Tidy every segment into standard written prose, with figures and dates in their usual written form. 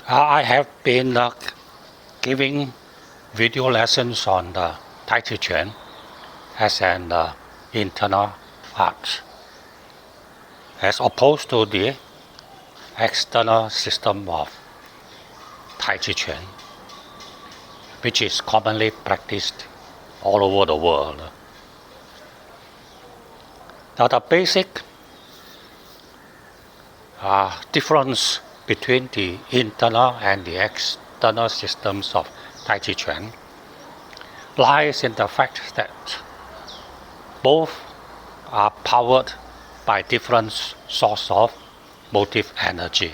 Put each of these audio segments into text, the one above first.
I have been giving video lessons on the Tai Chi Chin as an internal art, as opposed to the external system of Tai Chi Chin, which is commonly practiced all over the world. Now the basic difference between the internal and the external systems of Tai Chi Chin lies in the fact that both are powered by different sources of motive energy.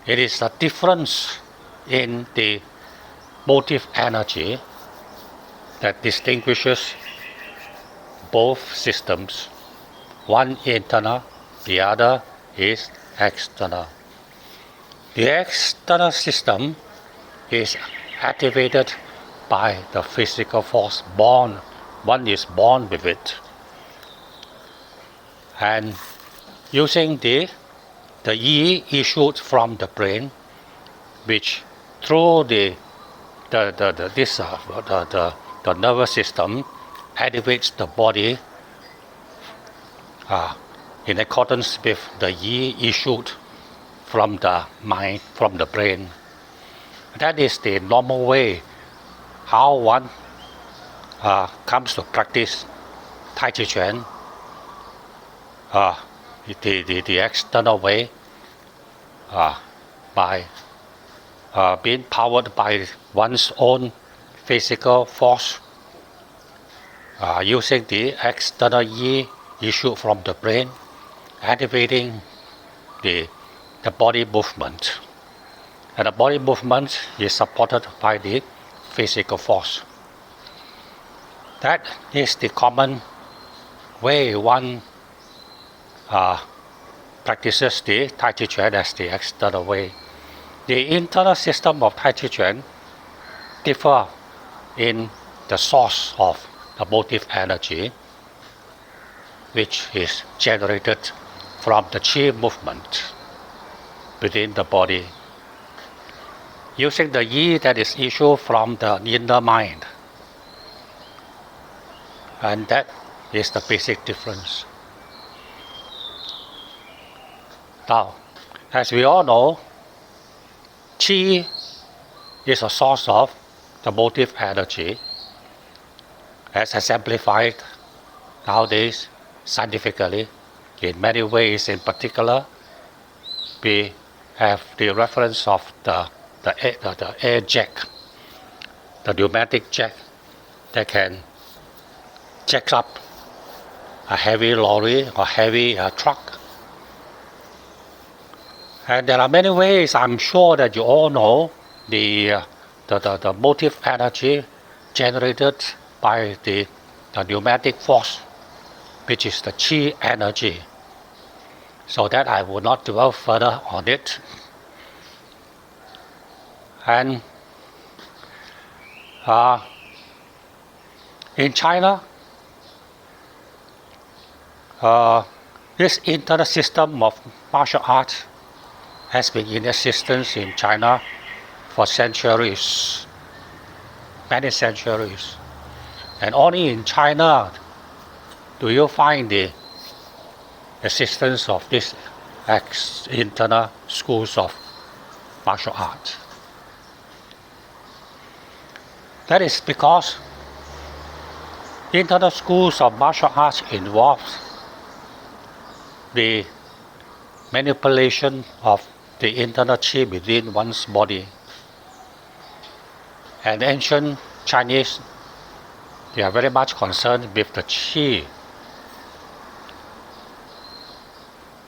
It is the difference in the motive energy that distinguishes both systems. One internal, the other is external. The external system is activated by the physical force born. One is born with it. And using the Yi issued from the brain, which through the nervous system activates the body in accordance with the Yi issued from the mind, from the brain. That is the normal way how one comes to practice Tai Chi Chin. The external way, by being powered by one's own physical force, using the external Yi issued from the brain, activating the body movement. And the body movement is supported by the physical force. That is the common way one practices the Tai Chi Chin as the external way. The internal system of Tai Chi Chin differ in the source of the motive energy, which is generated from the Qi movement within the body, using the Yi that is issued from the inner mind. And that is the basic difference. Now, as we all know, Qi is a source of the motive energy, as exemplified nowadays scientifically in many ways. In particular, we have the reference of the air jack, the pneumatic jack that can jack up a heavy lorry or heavy truck. And there are many ways. I'm sure that you all know the motive energy generated by the pneumatic force, which is the Qi energy. So that I will not dwell further on it. And in China, this internal system of martial arts has been in existence in China for centuries, many centuries. And only in China do you find the existence of these internal schools of martial arts. That is because internal schools of martial arts involve the manipulation of the internal Qi within one's body. And ancient Chinese, they are very much concerned with the Qi.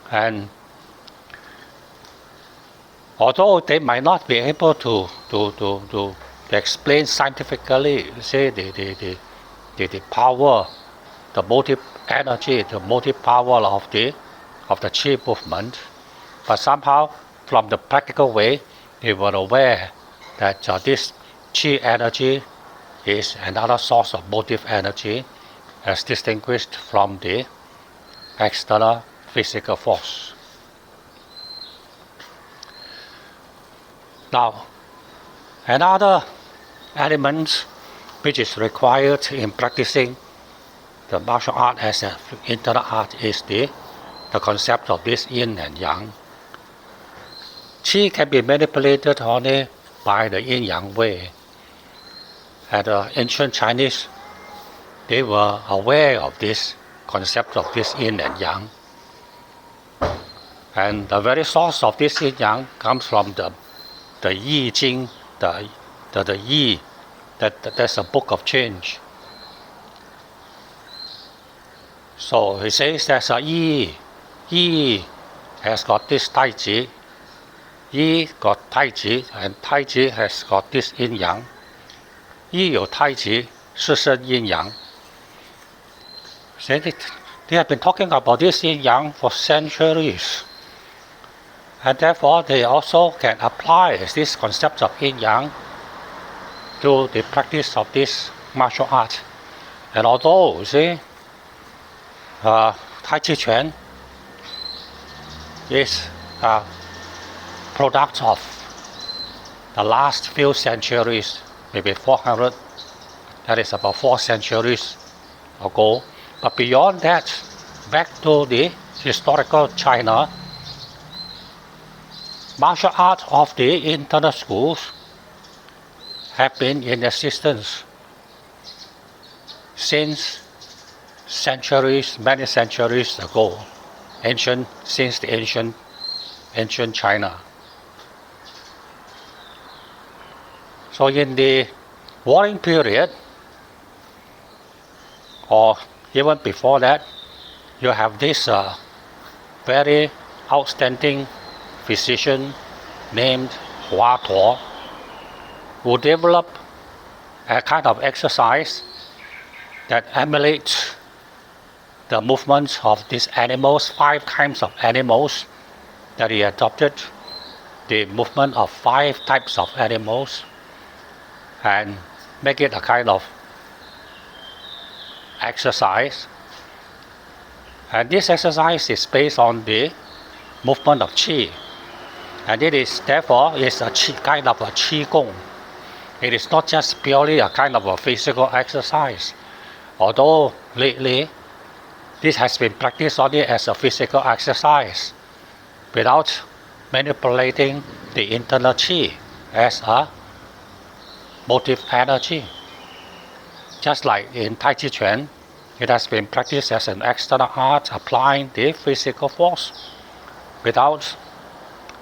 And although they might not be able to explain scientifically, say the power, the motive energy, the motive power of the Qi movement, but somehow from the practical way, they were aware that this Qi energy is another source of motive energy, as distinguished from the external physical force. Now, another element which is required in practicing the martial art as an internal art is the concept of this yin and yang. Qi can be manipulated only by the yin yang way. And the ancient Chinese, they were aware of this concept of this yin and yang. And the very source of this yin yang comes from the Yi Jing, the Yi, that's a book of change. So he says there's a Yi has got this Tai Chi, Yi got Tai Chi, and Tai Chi has got this yin yang. Yi 有 Tai Chi, 是生阴阳. They have been talking about this yin yang for centuries. And therefore they also can apply this concept of yin yang to the practice of this martial art. And although, Tai Chi Chin is a product of the last few centuries, maybe 400, that is about 4 centuries ago. But beyond that, back to the historical China, martial arts of the internal schools have been in existence since centuries, many centuries ago, since the ancient China. So in the warring period, or even before that, you have this very outstanding physician named Hua Tuo, who developed a kind of exercise that emulates the movements of these animals, 5 kinds of animals that he adopted, the movement of 5 types of animals, and make it a kind of exercise. And this exercise is based on the movement of Qi. And it is therefore a kind of a Qi Gong. It is not just purely a kind of a physical exercise. Although lately this has been practiced only as a physical exercise without manipulating the internal Qi as a motive energy. Just like in Tai Chi Chin, it has been practiced as an external art applying the physical force without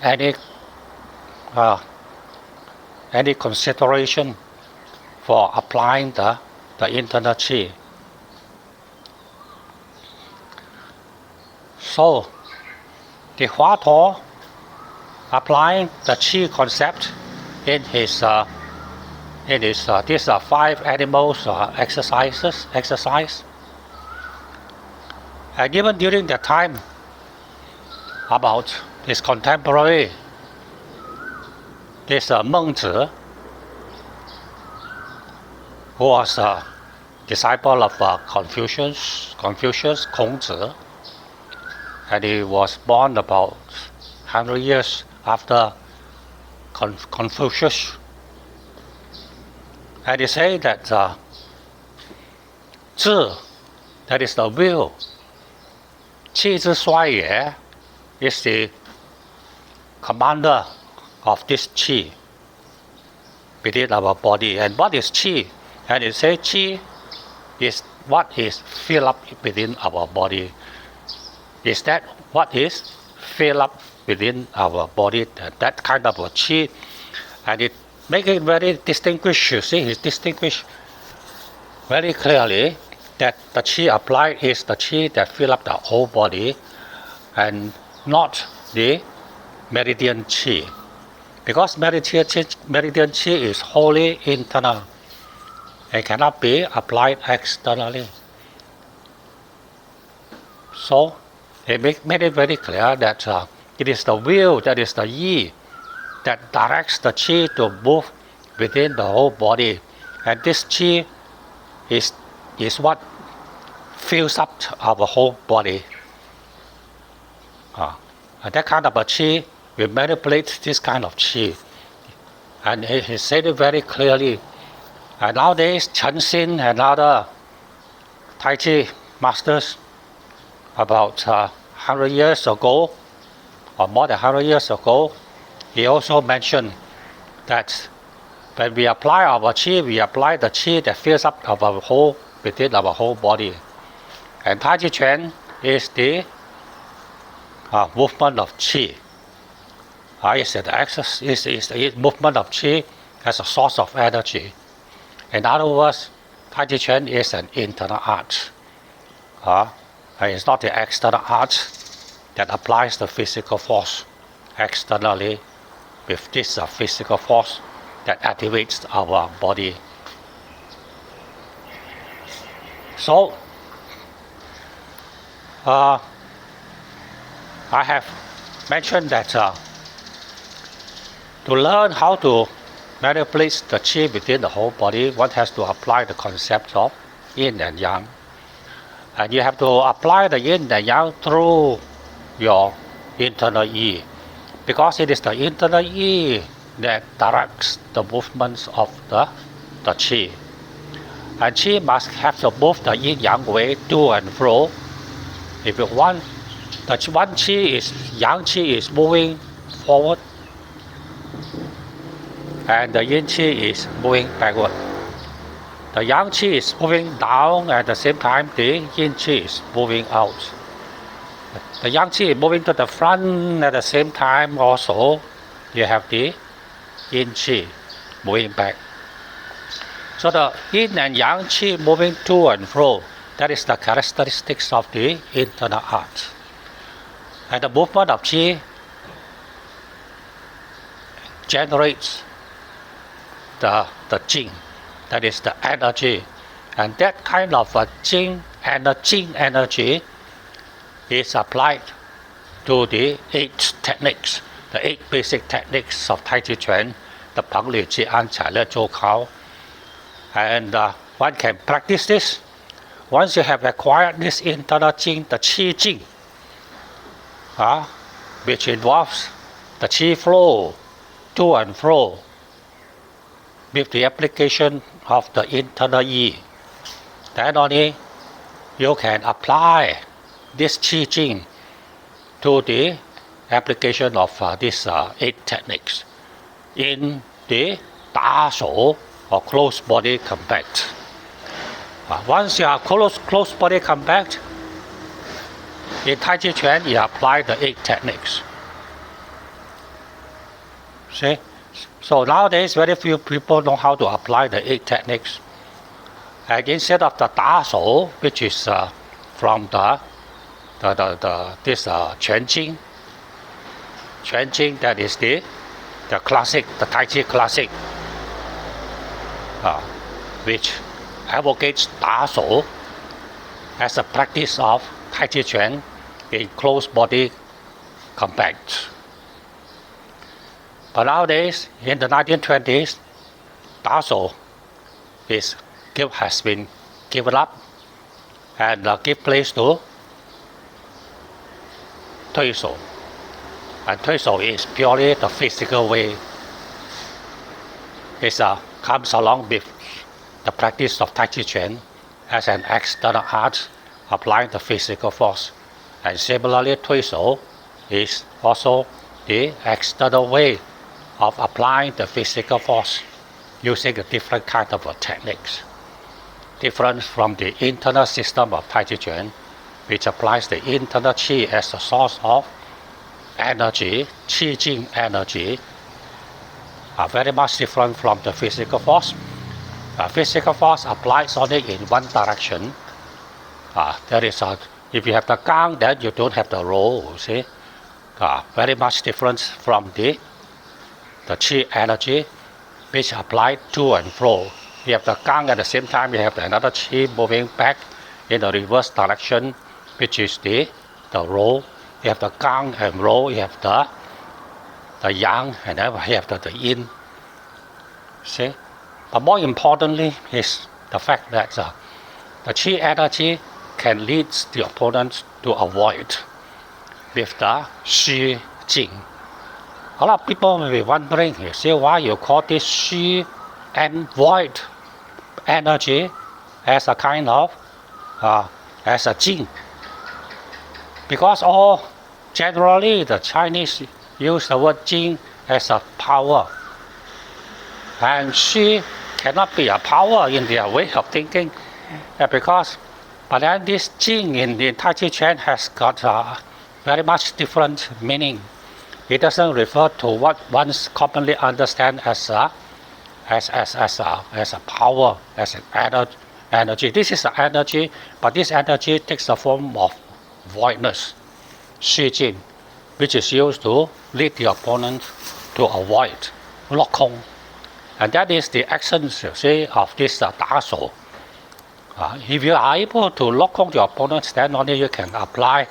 any consideration for applying the internal Qi. So, the Hua Tuo applying the Qi concept in his these 5 animals exercise. And even during that time, about his contemporary, this Meng Zi, who was a disciple of Confucius, Kong Zi, and he was born about 100 years after Confucius. And he said that Zhi, that is the will, Qi Zhi Shuai Ye, is the commander of this Qi within our body. And what is Qi? And it says Qi is what is filled up within our body. Is that what is filled up within our body? That kind of a Qi. And it makes it very distinguished. You see, it distinguished very clearly that the Qi applied is the Qi that fills up the whole body and not the meridian Qi. Because meridian Qi is wholly internal. It cannot be applied externally. So, he made it very clear that it is the will, that is the Yi, that directs the Qi to move within the whole body. And this Qi is what fills up our whole body. And that kind of a Qi will manipulate this kind of Qi And he said it very clearly. And nowadays, Chen Xin and other Tai Chi masters, about 100 years ago, or more than 100 years ago, he also mentioned that when we apply our chi, we apply the chi that fills up our whole, within our whole body. And Tai Chi Chuan is the movement of chi. It's the movement of chi as a source of energy. In other words, Tai Chi Chuan is an internal art. It's not the external art that applies the physical force externally with this physical force that activates our body. So, I have mentioned that to learn how to manipulate the chi within the whole body, one has to apply the concept of yin and yang. And you have to apply the yin and yang through your internal yi, because it is the internal yi that directs the movements of the chi. And chi must have to move the yin yang way to and fro. If you want, the one chi is yang chi is moving forward, and the yin chi is moving backward. The yang chi is moving down, at the same time the yin chi is moving out. The yang chi is moving to the front, at the same time also you have the yin chi moving back. So the yin and yang chi moving to and fro, that is the characteristics of the internal art. And the movement of chi generates the jing, that is the energy. And that kind of jing energy is applied to the 8 techniques, the 8 basic techniques of Tai Chi Chuan, the Pang Li Ji An Chai Le Zhou Kao. And one can practice this. Once you have acquired this internal jing, the qi jing, which involves the qi flow to and fro with the application of the internal yi, then only you can apply this qi jing to the application of these 8 techniques in the Da Shou, or close body combat. Once you are close body combat, in Tai Chi Chuan you apply the 8 techniques. See? So nowadays very few people know how to apply the 8 techniques. And instead of the Da Shou, which is from this Quan Jing, that is the classic, the Tai Chi classic, which advocates Da Shou as a practice of Tai Chi Chuan in close body combat. But nowadays, in the 1920s, Da Shou has been given up and give place to Tui Shou. And Tui Shou is purely the physical way. It comes along with the practice of Tai Chi Chuan as an external art applying the physical force. And similarly, Tui Shou is also the external way of applying the physical force using a different kind of techniques. Different from the internal system of Tai Chi Chuan, which applies the internal qi as a source of energy, qi jing energy, are very much different from the physical force. Physical force applies only in one direction. That is, if you have the gang, then you don't have the role. See, very much different from the qi energy, which applied to and fro. You have the gang, at the same time you have another qi moving back in the reverse direction, which is the role. You have the gang and role. You have the yang, and then you have the yin. See, but more importantly is the fact that the qi energy can lead the opponent to avoid with the shi jing. A lot of people may be wondering, you see, why you call this Shi and void energy as a kind of, as a Jing. Because generally the Chinese use the word Jing as a power. And Shi cannot be a power in their way of thinking. But then this Jing in Tai Chi Chin has got very much different meaning. It doesn't refer to what one commonly understands as a power, as an energy. This is an energy, but this energy takes the form of voidness, Shi Jing, which is used to lead the opponent to avoid, Lok Kong. And that is the essence, you see, of this Da Shou. If you are able to Lok Kong the opponent, then only you can apply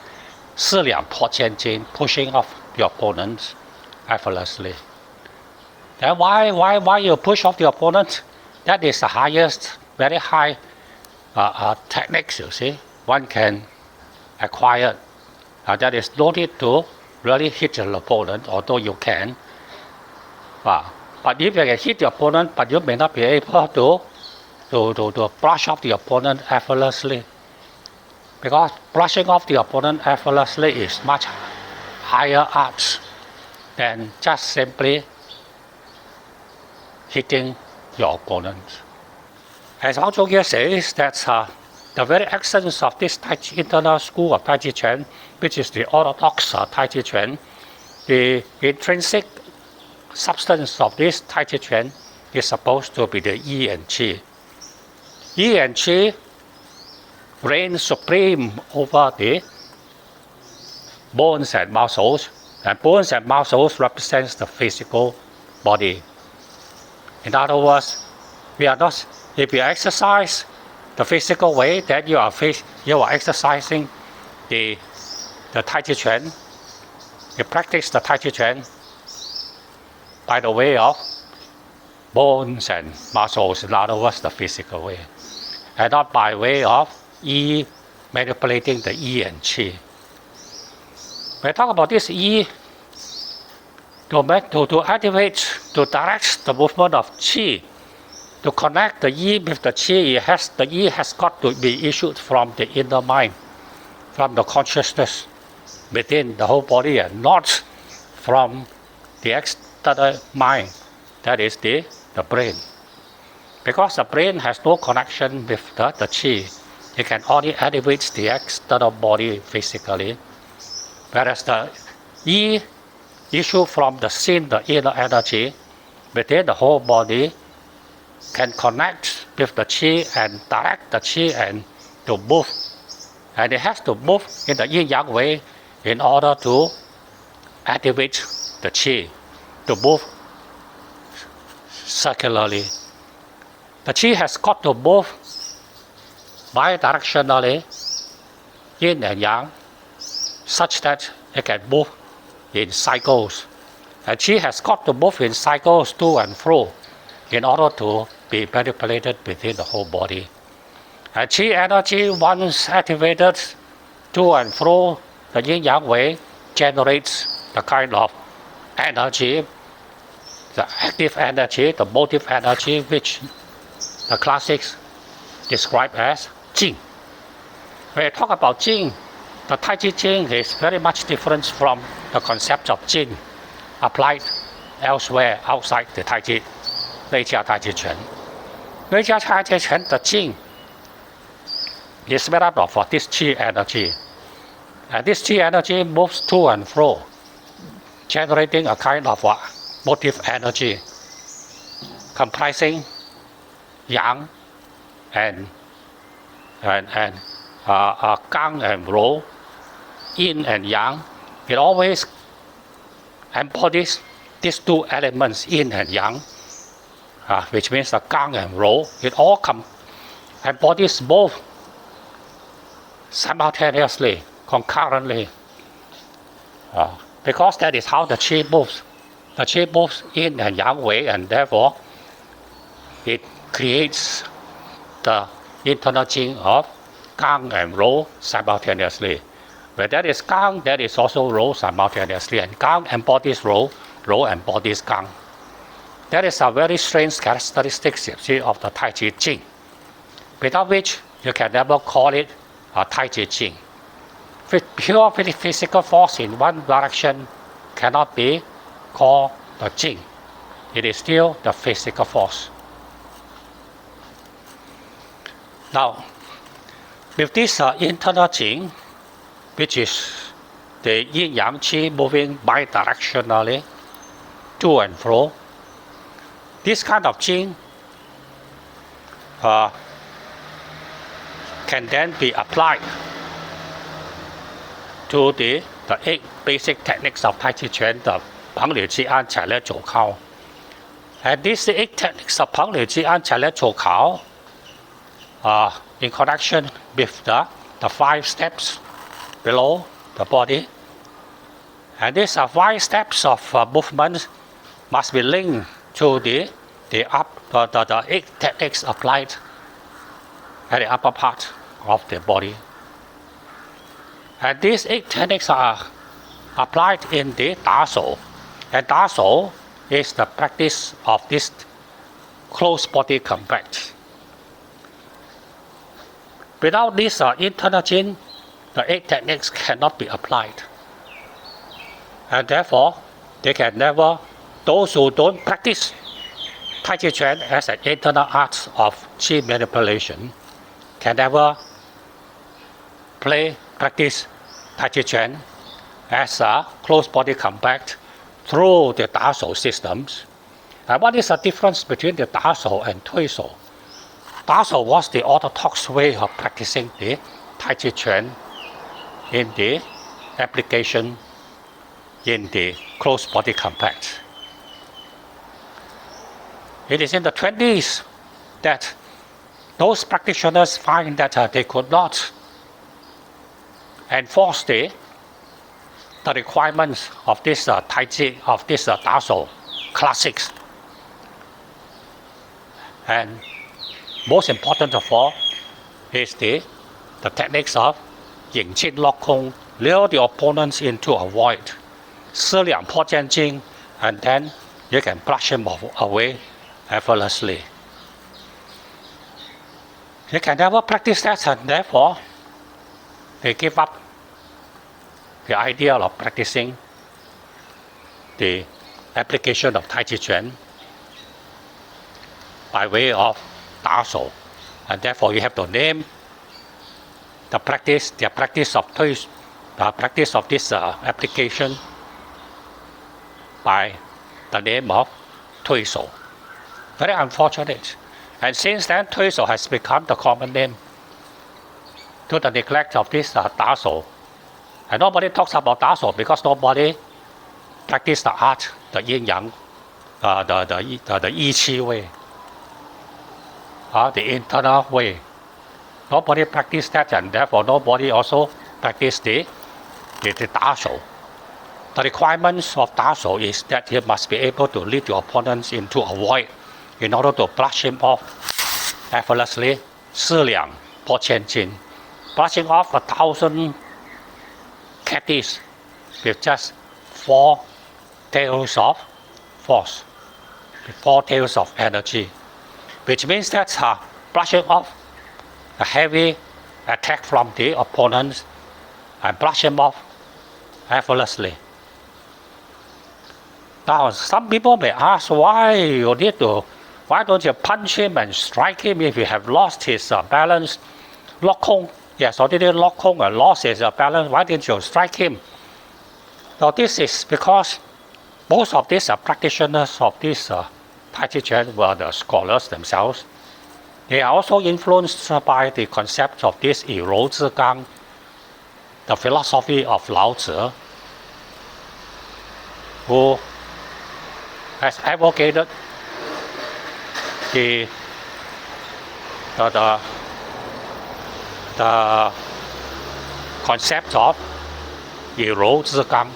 四两拨千斤, pushing off the opponent effortlessly. Then why you push off the opponent? That is the highest, very high techniques, you see, one can acquire. That is no need to really hit the opponent, although you can. But if you can hit the opponent, but you may not be able to brush off the opponent effortlessly. Because brushing off the opponent effortlessly is much higher art than just simply hitting your opponent. As Hao Zhongye says, that the very essence of this internal school of Tai Chi Chin, which is the orthodox Tai Chi Chin, the intrinsic substance of this Tai Chi Chin is supposed to be the Yi and Qi. Yi and Qi reign supreme over the bones and muscles, and bones and muscles represents the physical body. In other words, if you exercise the physical way, then you are exercising the Tai Chi Chin. You practice the Tai Chi Chin by the way of bones and muscles, in other words, the physical way, and not by way of Yi, manipulating the Yi and Qi. When I talk about this Yi, to activate, to direct the movement of Qi, to connect the Yi with the Qi, the Yi has got to be issued from the inner mind, from the consciousness within the whole body, and not from the external mind, that is the brain. Because the brain has no connection with the Qi. It can only activate the external body physically, whereas the Yi issue from the Xin, the inner energy, within the whole body, can connect with the Qi and direct the Qi and to move. And it has to move in the Yin Yang way in order to activate the Qi, to move circularly. The Qi has got to move bidirectionally, yin and yang, such that it can move in cycles. And Qi has got to move in cycles to and fro in order to be manipulated within the whole body. And Qi energy, once activated to and fro the yin yang way, generates the kind of energy, the active energy, the motive energy, which the classics describe as Jing. When I talk about Jing, the Tai Chi Chin is very much different from the concept of Jing applied elsewhere outside the Tai Chi, 内家 Tai Chi Chin. 内家 Tai Chi Chin, the Jing, is made up of this Qi energy. And this Qi energy moves to and fro, generating a kind of motive energy comprising Yang and Gang and Rou, Yin and Yang. It always embodies these two elements, Yin and Yang, which means the Gang and Rou. It all embodies both simultaneously, concurrently, because that is how the Qi moves. The Qi moves Yin and Yang way, and therefore it creates the internal Jing of Gang and Rou simultaneously. Where that is Gang, that is also Rou simultaneously, and Gang embodies Rou, role and body gang. That is a very strange characteristic of the Tai Chi Chin, without which you can never call it a Tai Chi Chin. Pure physical force in one direction cannot be called the Chin. It is still the physical force. Now, with this internal Chin, which is the Yin Yang Qi moving bidirectionally to and fro, this kind of Qi can then be applied to the 8 basic techniques of Tai Chi Chuan, the Peng Liu Ji An Chai Le Zhou Kao. And these 8 techniques of Peng Liu Ji An Chai Le Zhou Kao in connection with the 5 steps below the body. And these 5 steps of movement must be linked to the 8 techniques applied at the upper part of the body. And these 8 techniques are applied in the Da Shou. And Da Shou is the practice of this close body combat. Without this internal Chin, the 8 techniques cannot be applied. And therefore, they can never, those who don't practice Tai Chi Chuan as an internal art of Qi manipulation can never practice Tai Chi Chuan as a close body combat through the Da Shou systems. And what is the difference between the Da Shou and Tui Shou? Da Shou was the orthodox way of practicing the Tai Chi Chuan in the application in the close body combat. It is in the 20s that those practitioners find that they could not enforce the requirements of this Tai Chi, of this Da Shou classics. And most important of all is the techniques of Yin Qin Lock Kong, lure the opponents into a void, Si Liang Po Jian Jing, and then you can brush him away effortlessly. You can never practice that, and therefore they give up the idea of practicing the application of Tai Chi Chuan by way of Da Shou. And therefore you have to name the practice of this application by the name of Tui Shou. Very unfortunate. And since then, Tui Shou has become the common name to the neglect of this Da Shou. And nobody talks about Da Shou because nobody practices the art, the Yin Yang, the Yi Qi way, the internal way. Nobody practices that, and therefore nobody also practices the Da Shou. The requirements of Da Shou is that you must be able to lead your opponents into a void in order to brush him off effortlessly. Si Liang Po Jian Jin, brushing off 1,000 catties with just 4 tails of force, 4 tails of energy, which means that brushing off a heavy attack from the opponents and brush him off effortlessly. Now, some people may ask why don't you punch him and strike him if you have lost his balance? Lock Kong, yes, already Lock Kong and lost his balance. Why didn't you strike him? Now, this is because most of these practitioners of this Tai Chi Chuan were the scholars themselves. They are also influenced by the concept of this 以柔制刚, the philosophy of Lao Tzu, who has advocated the concept of 以柔制刚,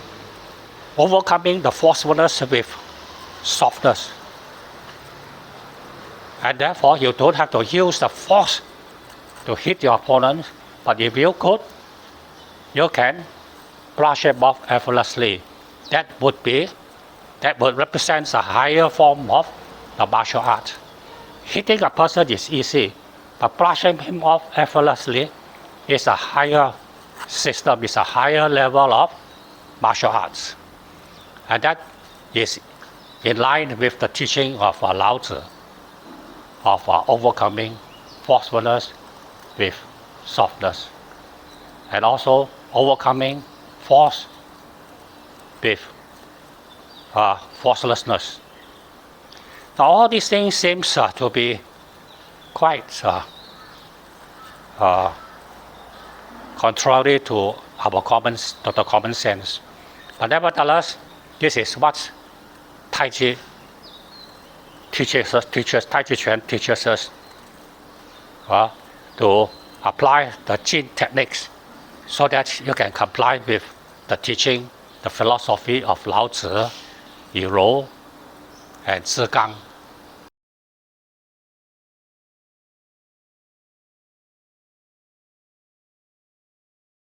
overcoming the forcefulness with softness. And therefore you don't have to use the force to hit your opponent, but if you could, you can brush him off effortlessly. That would be that would represent a higher form of the martial art. Hitting a person is easy, but brushing him off effortlessly is a higher system, is a higher level of martial arts. And that is in line with the teaching of Lao Tzu, of overcoming forcefulness with softness, and also overcoming force with forcelessness. Now all these things seem to be quite contrary to our common sense. But nevertheless, this is what Tai Chi teaches us, Tai Chi Chin teaches us to apply the Jin techniques so that you can comply with the teaching, the philosophy of Lao Tzu, Yi Rou, and Zhi Gang.